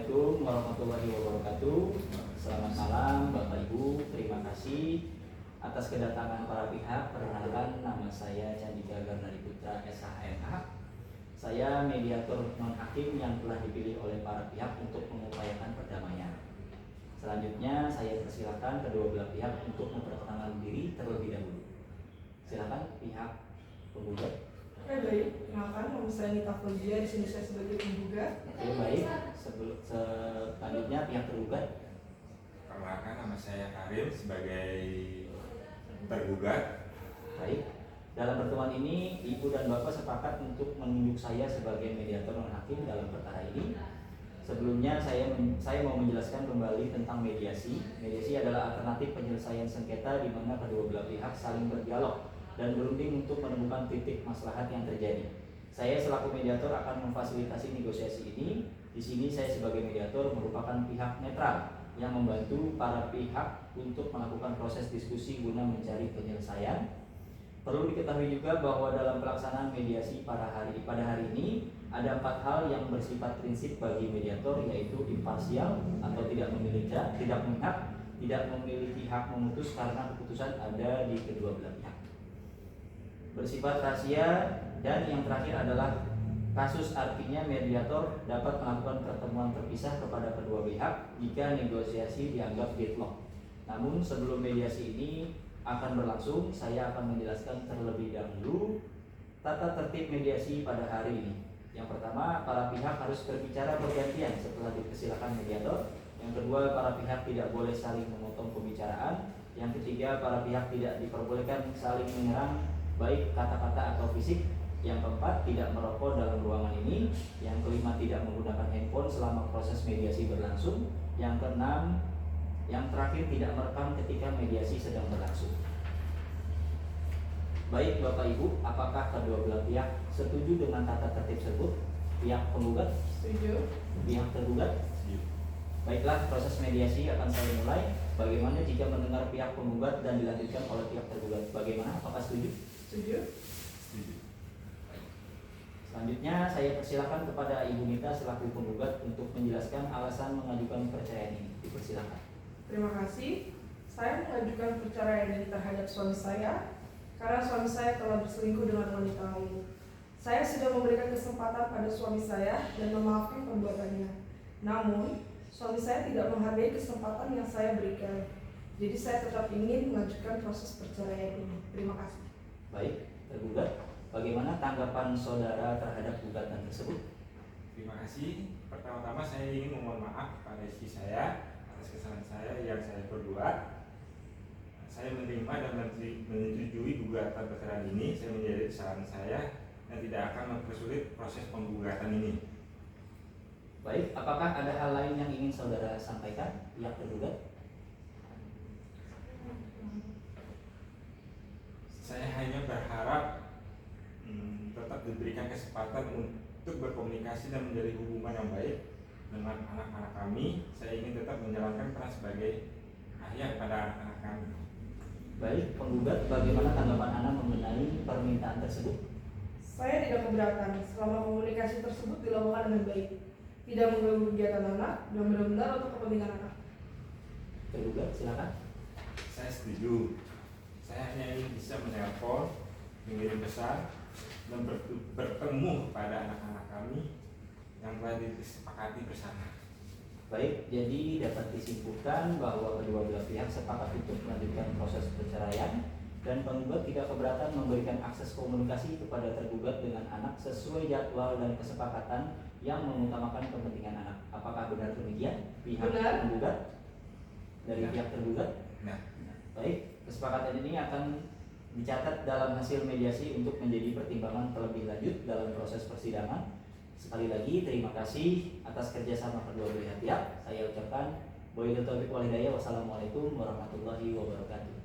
Assalamualaikum warahmatullahi wabarakatuh. Selamat malam Bapak Ibu. Terima kasih atas kedatangan para pihak. Perkenalkan, nama saya Candika Garnadi Putra SHMH. Saya mediator non hakim yang telah dipilih oleh para pihak untuk mengupayakan perdamaian. Selanjutnya saya persilakan kedua belah pihak untuk memperkenalkan diri terlebih dahulu. Silakan pihak penggugat. Baik, kenalkan nama saya Nita Fauzia, di sini saya sebagai penggugat. Oke, baik. Selanjutnya pihak tergugat. Perkenalkan, nama saya Karim sebagai tergugat. Baik. Dalam pertemuan ini, Ibu dan Bapak sepakat untuk menunjuk saya sebagai mediator non hakim dalam perkara ini. Sebelumnya saya mau menjelaskan kembali tentang mediasi. Mediasi adalah alternatif penyelesaian sengketa di mana kedua belah pihak saling berdialog dan berunding untuk menemukan titik maslahat yang terjadi. Saya selaku mediator akan memfasilitasi negosiasi ini. Di sini saya sebagai mediator merupakan pihak netral yang membantu para pihak untuk melakukan proses diskusi guna mencari penyelesaian. Perlu diketahui juga bahwa dalam pelaksanaan mediasi pada hari ini ada 4 hal yang bersifat prinsip bagi mediator, yaitu imparsial atau tidak memihak, tidak memiliki hak memutus karena keputusan ada di kedua belah pihak, bersifat rahasia, dan yang terakhir adalah kasus, artinya mediator dapat melakukan pertemuan terpisah kepada kedua pihak jika negosiasi dianggap deadlock. Namun sebelum mediasi ini akan berlangsung, saya akan menjelaskan terlebih dahulu tata tertib mediasi pada hari ini. Yang pertama, para pihak harus berbicara bergantian setelah dipersilakan mediator. Yang kedua, para pihak tidak boleh saling memotong pembicaraan. Yang ketiga, para pihak tidak diperbolehkan saling menyerang baik kata-kata atau fisik. Yang keempat, tidak merokok dalam ruangan ini. Yang kelima, tidak menggunakan handphone selama proses mediasi berlangsung. Yang keenam, yang terakhir, tidak merekam ketika mediasi sedang berlangsung. Baik Bapak Ibu, apakah kedua belah pihak setuju dengan tata tertib tersebut? Pihak penggugat? Setuju. Pihak tergugat? Baiklah, proses mediasi akan saya mulai. Bagaimana jika mendengar pihak penggugat dan dilanjutkan oleh pihak tergugat? Bagaimana? Apakah setuju? Setuju. Selanjutnya saya persilakan kepada Ibu Nita selaku penggugat untuk menjelaskan alasan mengajukan perceraian ini. Dipersilakan. Terima kasih. Saya mengajukan perceraian ini terhadap suami saya karena suami saya telah berselingkuh dengan wanita lain. Saya sudah memberikan kesempatan pada suami saya dan memaafkan perbuatannya. Namun, suami saya tidak menghargai kesempatan yang saya berikan. Jadi saya tetap ingin mengajukan proses perceraian ini. Terima kasih. Baik, tergugat. Bagaimana tanggapan saudara terhadap gugatan tersebut? Terima kasih. Pertama-tama saya ingin memohon maaf kepada istri saya atas kesalahan saya yang saya perbuat. Saya menerima dan menyetujui gugatan perceraian ini. Saya menjadi kesalahan saya dan tidak akan mempersulit proses penggugatan ini. Baik, apakah ada hal lain yang ingin saudara sampaikan pihak tergugat? Saya hanya berharap tetap diberikan kesempatan untuk berkomunikasi dan menjadi hubungan yang baik dengan anak-anak kami. Saya ingin tetap menjalankan peran sebagai ayah pada anak-anak kami. Baik, penggugat, bagaimana tanggapan Anda mengenai permintaan tersebut? Saya tidak keberatan selama komunikasi tersebut dilakukan dengan baik, tidak mengganggu kegiatan anak dan benar-benar untuk kepentingan anak. Tergugat, silakan. Saya setuju. Saya hanya ingin bisa menelpon, mengirim pesan, dan bertemu pada anak-anak kami yang telah disepakati bersama. Baik, jadi dapat disimpulkan bahwa kedua belah pihak sepakat untuk melanjutkan proses perceraian dan penggugat tidak keberatan memberikan akses komunikasi kepada tergugat dengan anak sesuai jadwal dan kesepakatan yang mengutamakan kepentingan anak. Apakah benar demikian? Pihak Benar. penggugat dari Benar. pihak tergugat? Nah, Baik, kesepakatan ini akan dicatat dalam hasil mediasi untuk menjadi pertimbangan terlebih lanjut dalam proses persidangan. Sekali lagi terima kasih atas kerjasama kedua belah pihak. Saya ucapkan wabillahi taufiq wal hidayah. Wassalamualaikum warahmatullahi wabarakatuh.